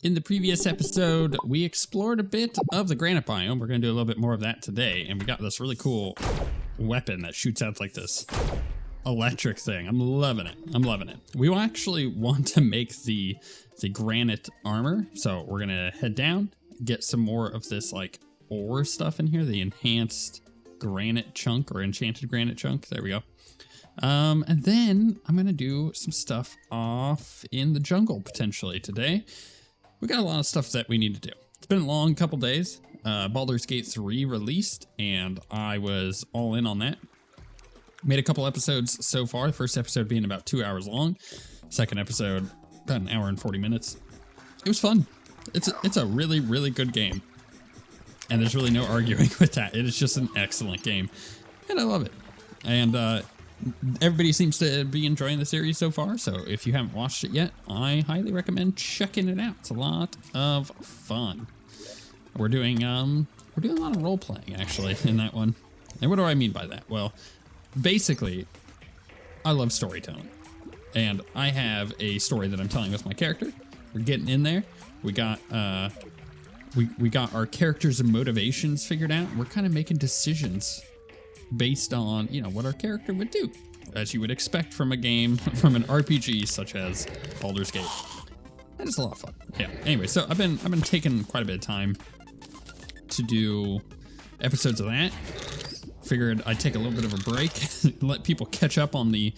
In the previous episode, we explored a bit of the granite biome. We're going to do a little bit more of that today, and we got this really cool weapon that shoots out like this electric thing. I'm loving it. I'm loving it. We actually want to make the granite armor, so we're going to head down, get some more of this like ore stuff in here, the enhanced granite chunk or enchanted granite chunk. There we go. And then I'm going to do some stuff off in the jungle potentially today. We got a lot of stuff that we need to do. It's been a long couple days. Baldur's Gate 3 released, and I was all in on that. Made a couple episodes so far. The first episode being about 2 hours long. Second episode, about an hour and 40 minutes. It was fun. It's a really, really good game. And there's really no arguing with that. It is just an excellent game. And I love it. And everybody seems to be enjoying the series so far, so if you haven't watched it yet, I highly recommend checking it out. It's a lot of fun. We're doing a lot of role playing actually in that one. And what do I mean by that? Well, basically, I love storytelling, and I have a story that I'm telling with my character. We're getting in there. We got we got our characters and motivations figured out. We're kind of making decisions based on, you know, what our character would do, as you would expect from a game, from an RPG such as Baldur's Gate. That is a lot of fun. Yeah. Anyway, so I've been taking quite a bit of time to do episodes of that. Figured I'd take a little bit of a break, let people catch up on the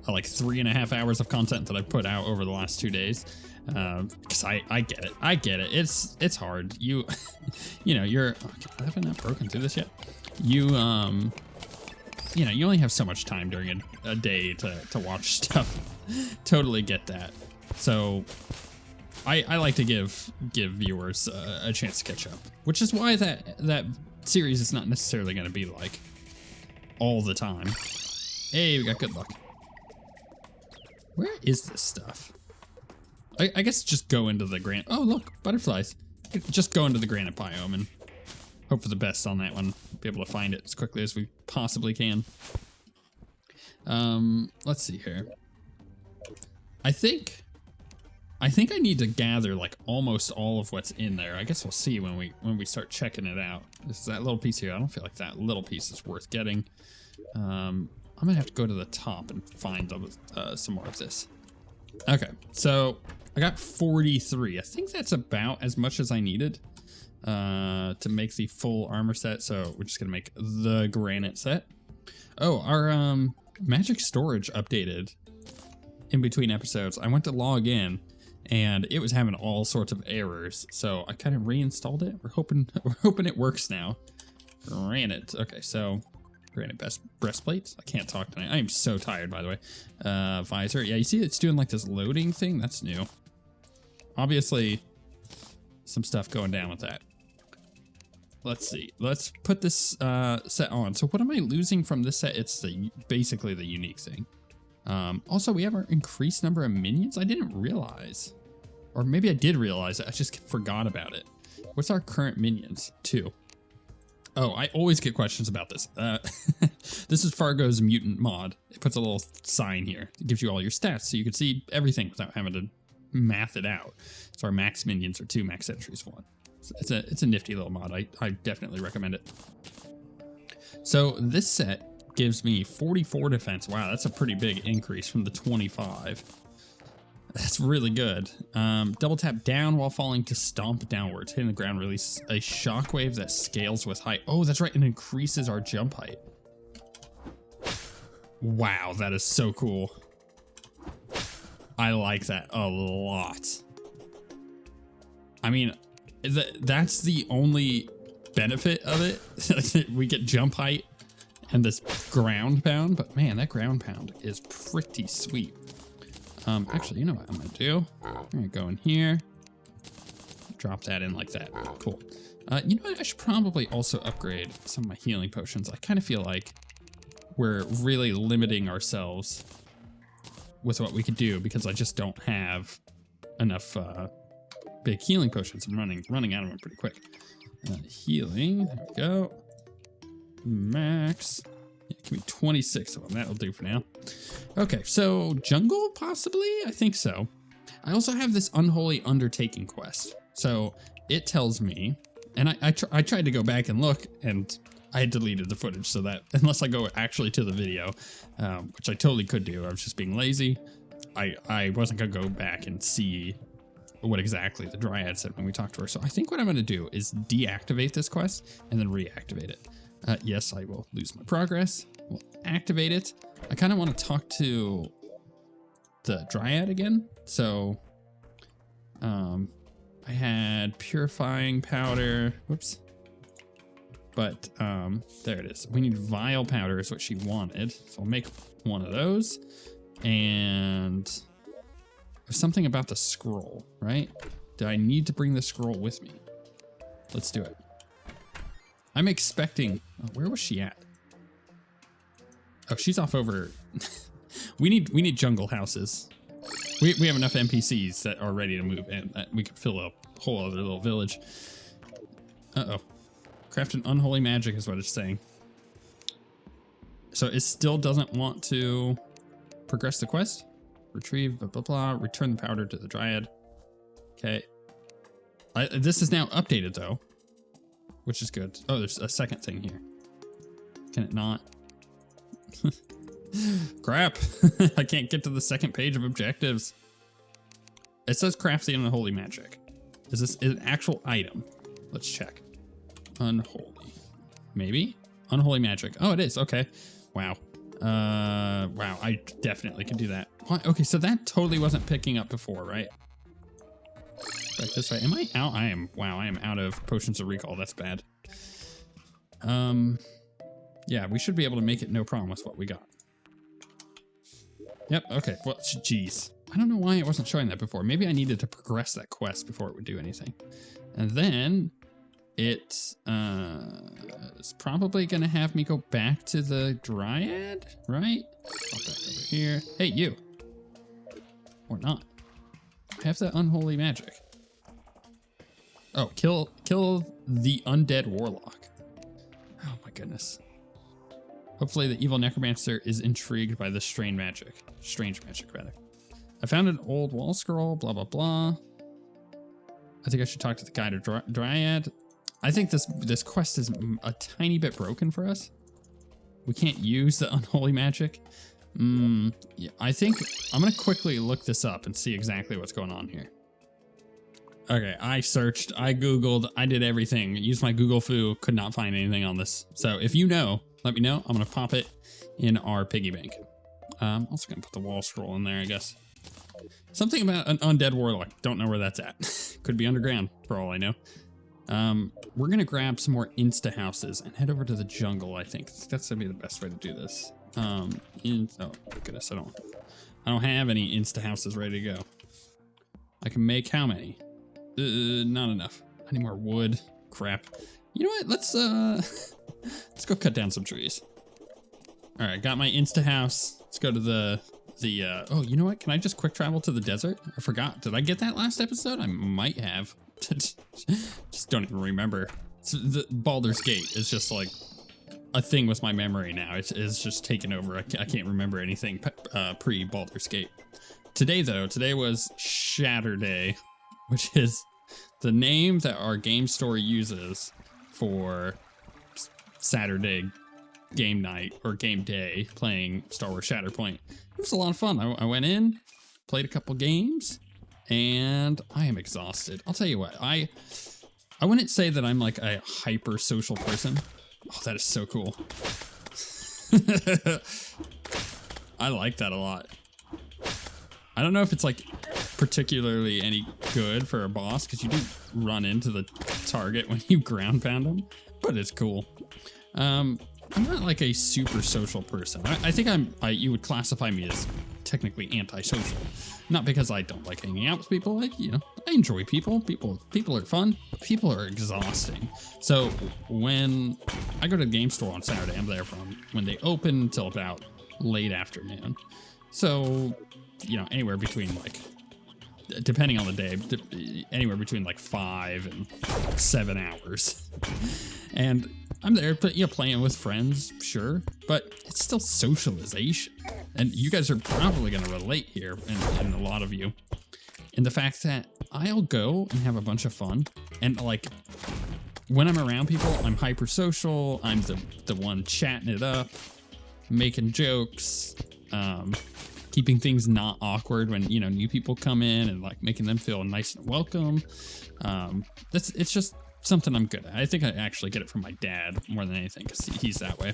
like 3.5 hours of content that I put out over the last 2 days. Because I get it. I get it. It's hard. You know, have I not broken through this yet? You know, you only have so much time during a day to watch stuff. Totally get that. So I like to give viewers a chance to catch up, which is why that series is not necessarily going to be like all the time. Hey, we got good luck. Where is this stuff? I guess just go into the granite. Oh, look, butterflies. Just go into the granite biome and hope for the best on that one. Be able to find it as quickly as we possibly can. Let's see here. I think I need to gather like almost all of what's in there. I guess we'll see when we start checking it out. This is that little piece here. I don't feel like that little piece is worth getting. I'm gonna have to go to the top and find some more of this. Okay, so I got 43. I think that's about as much as I needed to make the full armor set. So we're just gonna make the granite set. Oh, our magic storage updated in between episodes. I went to log in and it was having all sorts of errors, so I kind of reinstalled it. We're hoping it works now. Granite. Okay, so granite breastplates. I can't talk tonight. I am so tired, by the way. Visor. Yeah, you see it's doing like this loading thing. That's new. Obviously, some stuff going down with that. Let's see. Let's put this set on. So what am I losing from this set? It's basically the unique thing. Also, we have our increased number of minions. I didn't realize. Or maybe I did realize it. I just forgot about it. What's our current minions? 2. Oh, I always get questions about this. This is Fargo's mutant mod. It puts a little sign here. It gives you all your stats so you can see everything without having to math it out. So our max minions are 2, max entries 1. So it's a nifty little mod. I definitely recommend it. So this set gives me 44 defense. Wow, that's a pretty big increase from the 25. That's really good. Double tap down while falling to stomp downwards. Hitting the ground releases a shockwave that scales with height. Oh, that's right. It increases our jump height. Wow, that is so cool. I like that a lot. I mean, that's the only benefit of it. We get jump height and this ground pound, but man, that ground pound is pretty sweet. Actually, you know what I'm gonna do? I'm gonna go in here, drop that in like that. Cool. You know what? I should probably also upgrade some of my healing potions. I kind of feel like we're really limiting ourselves with what we could do because I just don't have enough big healing potions. I'm running out of them pretty quick. Healing. There we go. Max. Yeah, give me 26 of them. That'll do for now. Okay, so jungle, possibly? I think so. I also have this Unholy Undertaking quest. So it tells me, and I tried to go back and look, and I deleted the footage so that unless I go actually to the video, which I totally could do, I was just being lazy. I wasn't gonna go back and see what exactly the Dryad said when we talked to her. So I think what I'm gonna do is deactivate this quest and then reactivate it. Yes, I will lose my progress. We'll activate it. I kind of want to talk to the Dryad again. So, I had purifying powder. Whoops. But, there it is. We need vile powder is what she wanted. So I'll make one of those. And there's something about the scroll, right? Do I need to bring the scroll with me? Let's do it. I'm expecting, where was she at? Oh, she's off over. we need jungle houses. We have enough NPCs that are ready to move in that we could fill a whole other little village. Uh-oh. Craft an unholy magic is what it's saying. So it still doesn't want to progress the quest. Retrieve, blah, blah, blah. Return the powder to the Dryad. Okay. This is now updated though, which is good. Oh, there's a second thing here. Can it not? Crap. I can't get to the second page of objectives. It says craft the unholy magic. Is this an actual item? Let's check. Unholy. Maybe? Unholy magic. Oh, it is. Okay. Wow. Wow. I definitely can do that. What? Okay, so that totally wasn't picking up before, right? Back this way. Am I out? I am. Wow, I am out of potions of recall. That's bad. Yeah, we should be able to make it no problem with what we got. Yep, okay. Well, geez. I don't know why it wasn't showing that before. Maybe I needed to progress that quest before it would do anything. And then it is probably going to have me go back to the Dryad, right? Pop that over here. Hey, you. Or not. I have that unholy magic. Oh, kill the undead warlock. Oh my goodness. Hopefully the evil necromancer is intrigued by the strange magic, rather. I found an old wall scroll, blah, blah, blah. I think I should talk to the guide or Dryad. I think this quest is a tiny bit broken for us. We can't use the unholy magic. Yeah, I think I'm gonna quickly look this up and see exactly what's going on here. Okay, I searched, I Googled, I did everything. Used my Google foo, could not find anything on this. So if you know, let me know. I'm gonna pop it in our piggy bank. I'm also gonna put the wall scroll in there, I guess. Something about an undead warlock. Don't know where that's at. Could be underground, for all I know. We're gonna grab some more insta houses and head over to the jungle, I think. That's gonna be the best way to do this. Oh goodness, I don't have any insta houses ready to go. I can make how many? Not enough. I need more wood. Crap. You know what? Let's go cut down some trees. All right, got my insta house. Let's go to the oh, you know what? Can I just quick travel to the desert? I forgot. Did I get that last episode? I might have. Just don't even remember. The Baldur's Gate is just like a thing with my memory now. It's just taken over. I can't remember anything pre Baldur's Gate. Today though, today was Shatterday, which is the name that our game store uses for Saturday game night or game day playing Star Wars Shatterpoint. It was a lot of fun. I went in, played a couple games, and I am exhausted. I'll tell you what, I wouldn't say that I'm like a hyper social person. Oh, that is so cool. I like that a lot. I don't know if it's like particularly any good for a boss because you do run into the target when you ground pound them, but it's cool. I'm not like a super social person. I think you would classify me as technically antisocial. Not because I don't like hanging out with people. I enjoy people. People are fun, but people are exhausting. So when I go to the game store on Saturday, I'm there from when they open until about late afternoon. So, anywhere between like, depending on the day, anywhere between like 5 and 7 hours. And I'm there, but playing with friends, sure, but it's still socialization. And you guys are probably going to relate here, and a lot of you And the fact that I'll go and have a bunch of fun, and like when I'm around people, I'm hyper social. I'm the one chatting it up, making jokes, keeping things not awkward when, you know, new people come in, and like making them feel nice and welcome. It's just something I'm good at. I think I actually get it from my dad more than anything, because he's that way.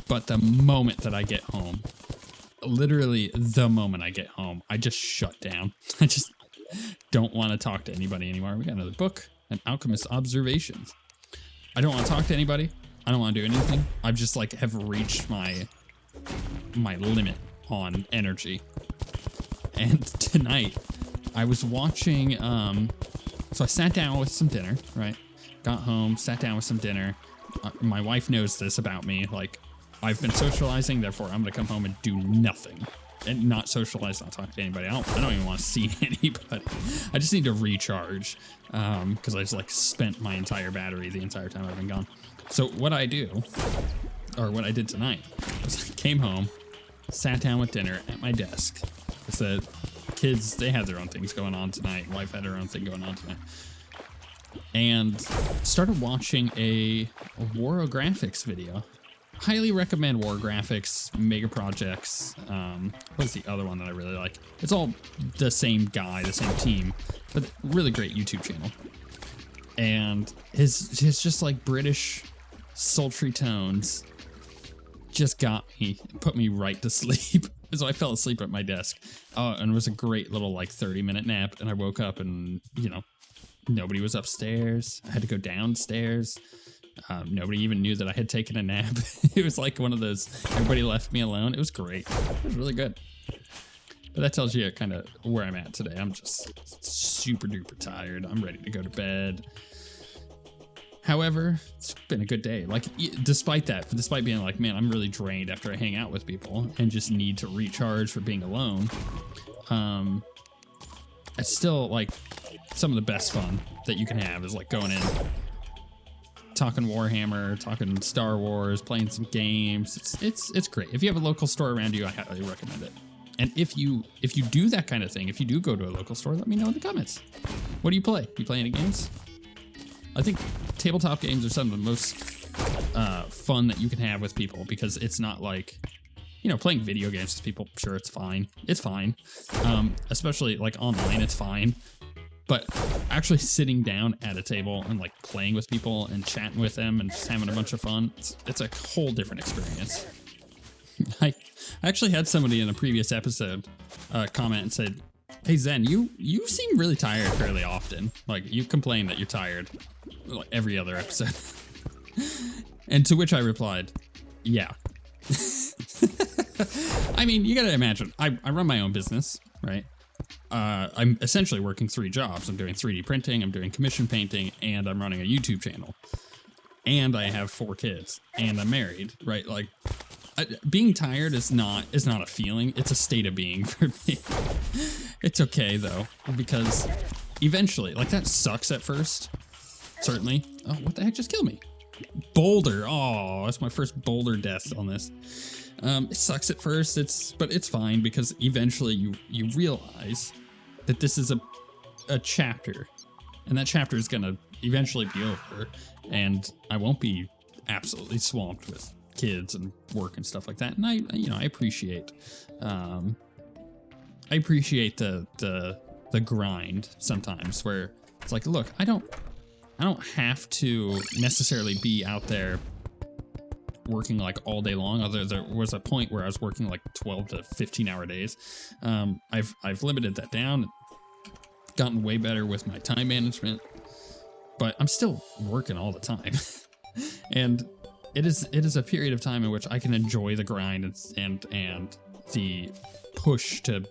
But the moment that I get home, literally the moment I get home, I just shut down. I just don't want to talk to anybody anymore. We got another book, An Alchemist's Observations. I don't want to talk to anybody. I don't want to do anything. I've just like have reached my limit on energy. And tonight I was watching, so I sat down with some dinner, right? Got home, sat down with some dinner. My wife knows this about me. Like, I've been socializing, therefore I'm gonna come home and do nothing. And not socialize, not talk to anybody. I don't even want to see anybody. I just need to recharge, because I just like spent my entire battery the entire time I've been gone. So what I do, or what I did tonight, was I came home, sat down with dinner at my desk. Because the kids, they had their own things going on tonight. Wife had her own thing going on tonight. And started watching a Waro Graphics video. Highly recommend War Graphics, Mega Projects. What's the other one that I really like? It's all the same guy, the same team, but really great YouTube channel. And his just like British sultry tones just got me, put me right to sleep. So I fell asleep at my desk. And it was a great little like 30-minute nap. And I woke up and, you know, nobody was upstairs. I had to go downstairs. Nobody even knew that I had taken a nap. It was like one of those, everybody left me alone. It was great. It was really good. But that tells you kind of where I'm at today. I'm just super duper tired. I'm ready to go to bed. However, it's been a good day. Like, despite being like, man, I'm really drained after I hang out with people and just need to recharge for being alone. It's still like some of the best fun that you can have is like going in, talking Warhammer, talking Star Wars, playing some games. It's great. If you have a local store around you, I highly recommend it. And if you do that kind of thing, if you do go to a local store, let me know in the comments. What do you play? You play any games? I think tabletop games are some of the most fun that you can have with people, because it's not like, you know, playing video games with people. Sure, it's fine. It's fine. Especially like online, it's fine. But actually sitting down at a table and like playing with people and chatting with them and just having a bunch of fun, it's a whole different experience. I actually had somebody in a previous episode comment and said, "Hey Zen, you seem really tired fairly often. Like, you complain that you're tired like every other episode." And to which I replied, "Yeah." I mean, you gotta imagine, I run my own business, right? I'm essentially working 3 jobs. I'm doing 3D printing, I'm doing commission painting, and I'm running a YouTube channel. And I have 4 kids, and I'm married, right? Like, being tired is not a feeling, it's a state of being for me. It's okay though, because eventually, like, that sucks at first, certainly. Oh, what the heck just killed me? Boulder. Oh, that's my first boulder death on this. It sucks at first, but it's fine, because eventually you realize that this is a chapter, and that chapter is gonna eventually be over, and I won't be absolutely swamped with kids and work and stuff like that. And I appreciate the grind sometimes, where it's like, look, I don't have to necessarily be out there working like all day long, although there was a point where I was working like 12 to 15-hour days. I've limited that down, gotten way better with my time management, but I'm still working all the time. And it is a period of time in which I can enjoy the grind and the push to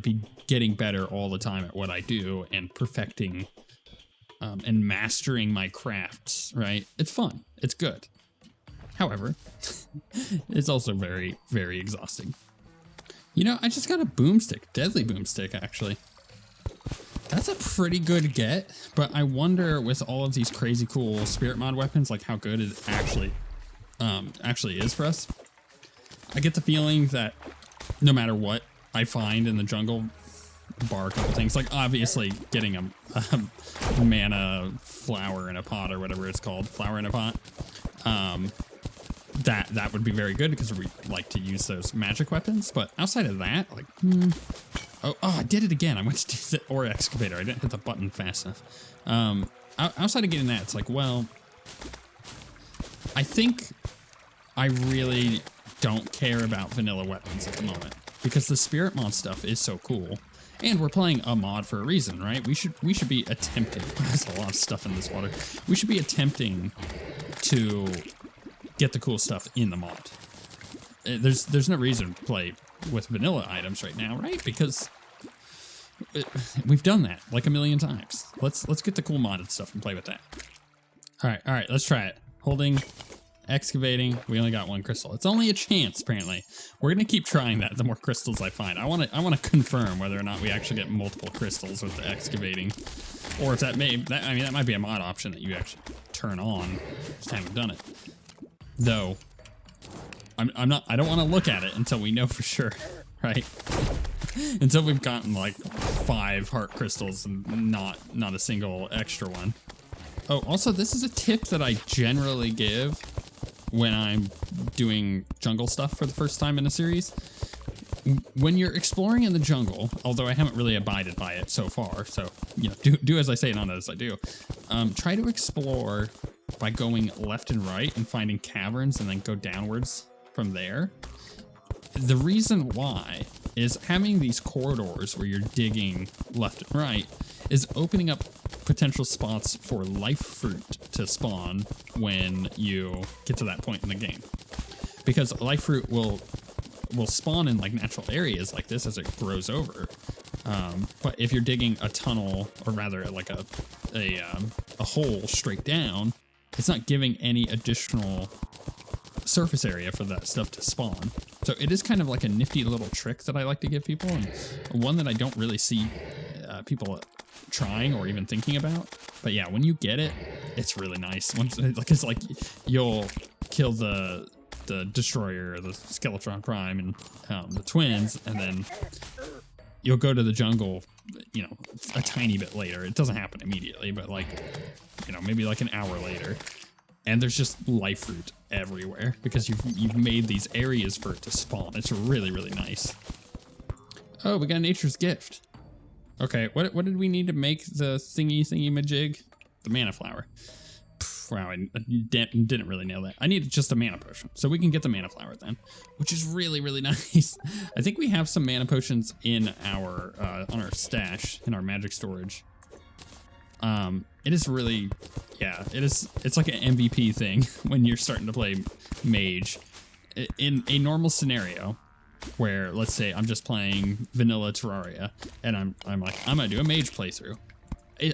be getting better all the time at what I do and perfecting and mastering my crafts, right? It's fun. It's good. However, it's also very, very exhausting. You know, I just got a boomstick, deadly boomstick, actually. That's a pretty good get, but I wonder with all of these crazy cool spirit mod weapons, like how good it actually is for us. I get the feeling that no matter what I find in the jungle, bar a couple things. Like, obviously, getting a mana flower in a pot or whatever it's called, flower in a pot, that would be very good because we like to use those magic weapons. But outside of that, like, oh, I did it again. I went to do the ore excavator. I didn't hit the button fast enough. Outside of getting that, it's like, well, I think I really don't care about vanilla weapons at the moment because the spirit mod stuff is so cool. And we're playing a mod for a reason, right? We should be attempting. There's a lot of stuff in this water. We should be attempting to get the cool stuff in the mod. There's no reason to play with vanilla items right now, right? Because we've done that like a million times. Let's get the cool modded stuff and play with that. All right, let's try it. Holding, excavating. We only got one crystal. It's only a chance, apparently. We're gonna keep trying that. The more crystals I find, I want to confirm whether or not we actually get multiple crystals with the excavating, or if that might be a mod option that you actually turn on. Just haven't done it, though. I don't want to look at it until we know for sure, right? Until we've gotten like 5 heart crystals and not a single extra one. Oh, also, this is a tip that I generally give when I'm doing jungle stuff for the first time in a series. When you're exploring in the jungle, although I haven't really abided by it so far, so you know, do as I say, not as I do. Try to explore by going left and right and finding caverns, and then go downwards from there. The reason why is having these corridors where you're digging left and right is opening up potential spots for life fruit to spawn when you get to that point in the game. Because life fruit will spawn in like natural areas like this as it grows over. But if you're digging a tunnel, or rather like a hole straight down, it's not giving any additional surface area for that stuff to spawn. So it is kind of like a nifty little trick that I like to give people, and one that I don't really see people trying or even thinking about. But yeah, when you get it, it's really nice. It's like you'll kill the destroyer, the Skeletron Prime, and the twins, and then you'll go to the jungle, you know, a tiny bit later. It doesn't happen immediately, but like, you know, maybe like an hour later. And there's just life fruit everywhere because you've made these areas for it to spawn. It's really, really nice. Oh, we got nature's gift. Okay, what did we need to make the thingy majig? The mana flower. Wow, I didn't really nail that. I needed just a mana potion, so we can get the mana flower then, which is really, really nice. I think we have some mana potions in our on our stash in our magic storage. It is really, yeah, it's like an MVP thing when you're starting to play mage. In a normal scenario where, let's say I'm just playing vanilla Terraria and I'm like, I'm gonna do a mage playthrough.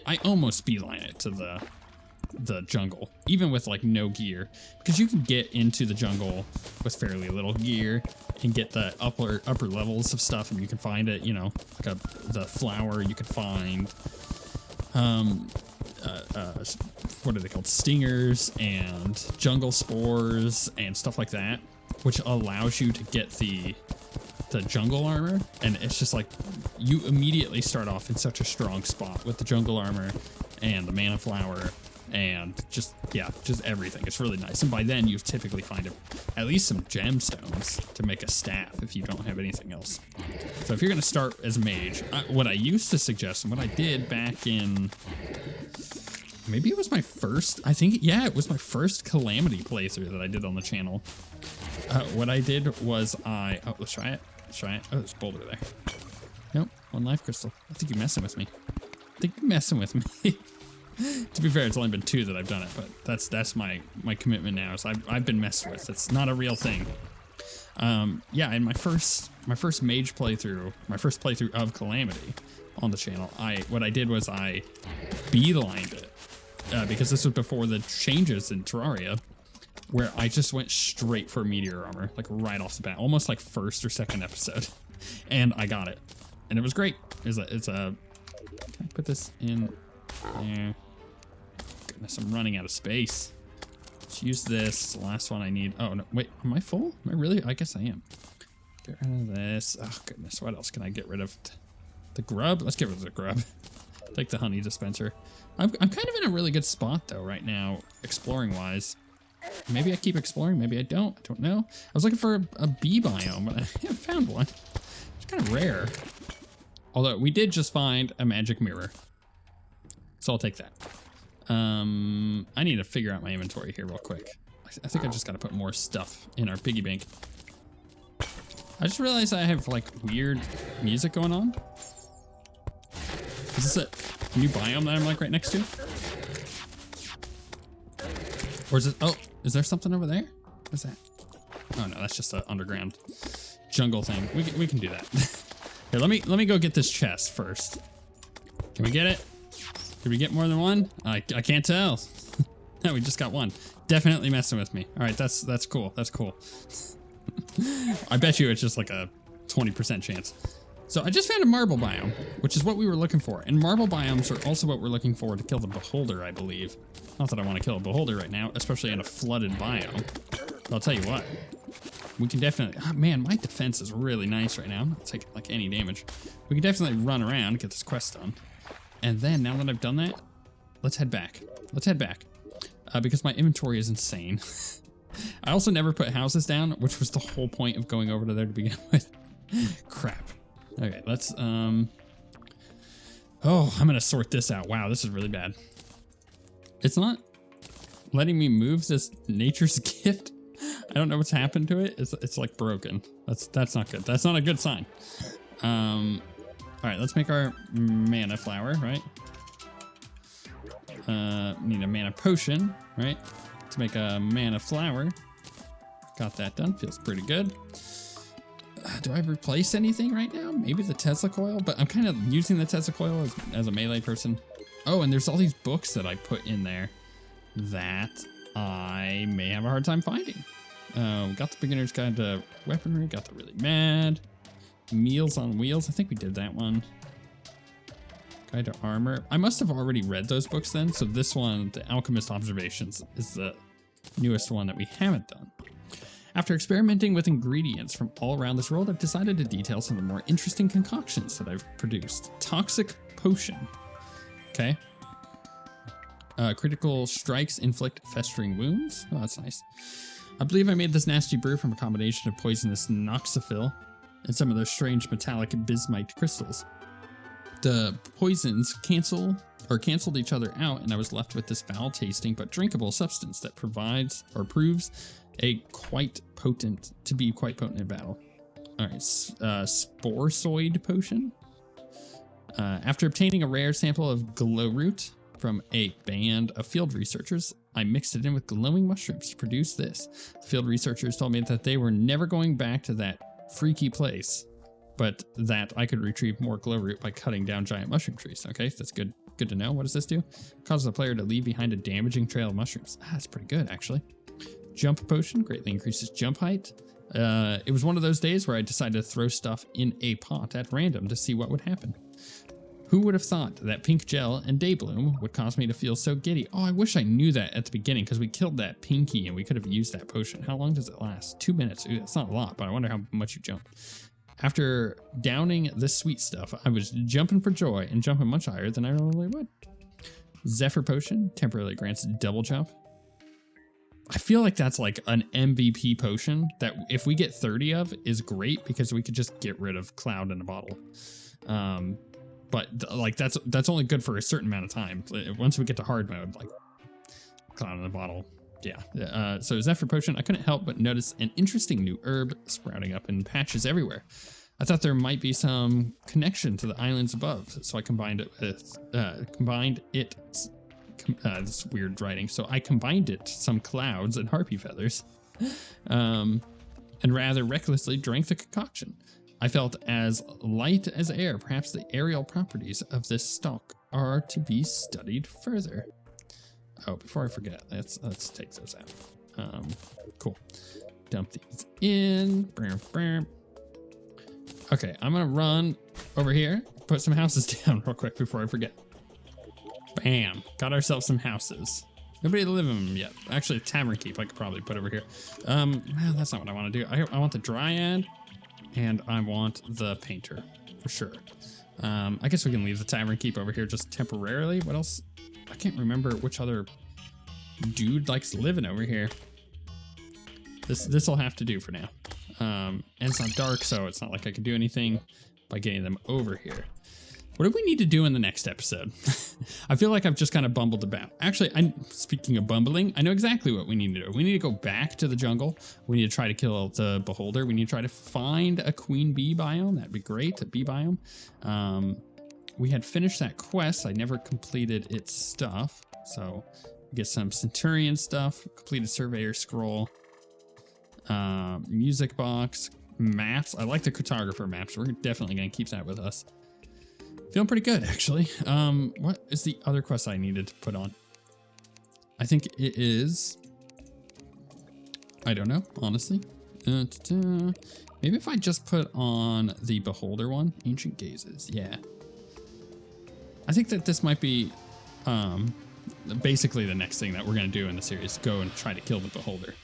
I almost beeline it to the jungle, even with like no gear, because you can get into the jungle with fairly little gear and get the upper levels of stuff, and you can find it, you know, like the flower you can find. What are they called? Stingers and jungle spores and stuff like that, which allows you to get the jungle armor. And it's just like you immediately start off in such a strong spot with the jungle armor and the mana flower and just everything. It's really nice. And by then you typically find at least some gemstones to make a staff if you don't have anything else. So if you're going to start as mage, what I used to suggest and what I did back in, maybe it was my first, it was my first Calamity playthrough that I did on the channel. What I did was let's try it. Oh, there's a boulder there. Nope, 1 life crystal. I think you're messing with me. To be fair, it's only been 2 that I've done it, but that's my commitment now. So I've been messed with. It's not a real thing. Yeah, in my first mage playthrough, my first playthrough of Calamity on the channel, what I did was I beelined it because this was before the changes in Terraria, where I just went straight for meteor armor, like right off the bat, almost like first or second episode, and I got it, and it was great. Can I put this in there? Goodness, I'm running out of space. Let's use this. It's the last one I need. Oh no, wait, am I full? Am I really? I guess I am. Get rid of this. Oh, goodness. What else can I get rid of? The grub? Let's get rid of the grub. Take the honey dispenser. I'm kind of in a really good spot, though, right now, exploring-wise. Maybe I keep exploring. Maybe I don't. I don't know. I was looking for a bee biome, but I haven't found one. It's kind of rare. Although, we did just find a magic mirror. So I'll take that. I need to figure out my inventory here real quick. I think I just got to put more stuff in our piggy bank. I just realized I have like weird music going on. Is this a new biome that I'm like right next to? Or is it, oh, is there something over there? What's that? Oh no, that's just an underground jungle thing. We can do that. Here, let me go get this chest first. Can we get it? Did we get more than one? I can't tell. No, we just got one. Definitely messing with me. All right, that's cool. That's cool. I bet you it's just like a 20% chance. So I just found a marble biome, which is what we were looking for. And marble biomes are also what we're looking for to kill the beholder, I believe. Not that I want to kill a beholder right now, especially in a flooded biome. But I'll tell you what, we can definitely, oh man, my defense is really nice right now. I'm not taking like any damage. We can definitely run around and get this quest done. And then now that I've done that, let's head back. Let's head back. Because my inventory is insane. I also never put houses down, which was the whole point of going over to there to begin with. Crap. Okay, let's, oh, I'm gonna sort this out. Wow, this is really bad. It's not letting me move this nature's gift. I don't know what's happened to it. It's like broken. That's not good. That's not a good sign. All right, let's make our mana flower, right? Need a mana potion, right? Let's make a mana flower. Got that done. Feels pretty good. Do I replace anything right now? Maybe the Tesla coil, but I'm kind of using the Tesla coil as a melee person. Oh, and there's all these books that I put in there that I may have a hard time finding. Got the beginner's guide to weaponry, got the really mad. Meals on Wheels, I think we did that one. Guide to armor. I must have already read those books then, so this one, the Alchemist Observations, is the newest one that we haven't done. After experimenting with ingredients from all around this world, I've decided to detail some of the more interesting concoctions that I've produced. Toxic Potion. Okay. Critical strikes inflict festering wounds. Oh, that's nice. I believe I made this nasty brew from a combination of poisonous noxophil and some of those strange metallic bismite crystals. The poisons canceled each other out, and I was left with this foul-tasting but drinkable substance that provides or proves quite potent in battle. All right, Sporozoid Potion. After obtaining a rare sample of glow root from a band of field researchers, I mixed it in with glowing mushrooms to produce this. The field researchers told me that they were never going back to that freaky place, but that I could retrieve more glow root by cutting down giant mushroom trees. Okay, that's good. Good to know. What does this do? Causes the player to leave behind a damaging trail of mushrooms. That's pretty good, actually. Jump Potion greatly increases jump height. It was one of those days where I decided to throw stuff in a pot at random to see what would happen. Who would have thought that pink gel and Daybloom would cause me to feel so giddy? Oh, I wish I knew that at the beginning, because we killed that pinky and we could have used that potion. How long does it last? 2 minutes. Ooh, that's not a lot, but I wonder how much you jump. After downing this sweet stuff, I was jumping for joy and jumping much higher than I normally would. Zephyr Potion temporarily grants double jump. I feel like that's like an MVP potion that if we get 30 of is great, because we could just get rid of Cloud in a bottle. But like that's only good for a certain amount of time. Once we get to hard mode, like Cloud in a bottle. Yeah. So Zephyr Potion, I couldn't help but notice an interesting new herb sprouting up in patches everywhere. I thought there might be some connection to the islands above, so I combined it with, this weird writing. So I combined it to some clouds and harpy feathers, and rather recklessly drank the concoction. I felt as light as air. Perhaps the aerial properties of this stock are to be studied further. Oh, before I forget, let's take those out. Cool. Dump these in. Okay, I'm gonna run over here, put some houses down real quick before I forget. Bam, got ourselves some houses. Nobody live in them yet. Actually, a tavern keep I could probably put over here. Well, that's not what I want to do. I want the dryad. and I want the painter for sure. I guess we can leave the tavern keep over here just temporarily. What else? I can't remember which other dude likes living over here. This will have to do for now. And it's not dark, so it's not like I can do anything by getting them over here. What do we need to do in the next episode? I feel like I've just kind of bumbled about. Actually, speaking of bumbling, I know exactly what we need to do. We need to go back to the jungle. We need to try to kill the beholder. We need to try to find a queen bee biome. That'd be great, a bee biome. We had finished that quest. I never completed its stuff. So get some centurion stuff, completed surveyor scroll, music box, maps. I like the cartographer maps. We're definitely going to keep that with us. Feeling pretty good, actually. What is the other quest I needed to put on? I think it is... I don't know, honestly. Maybe if I just put on the beholder one. Ancient Gazes, yeah. I think that this might be basically the next thing that we're going to do in the series. Go and try to kill the beholder.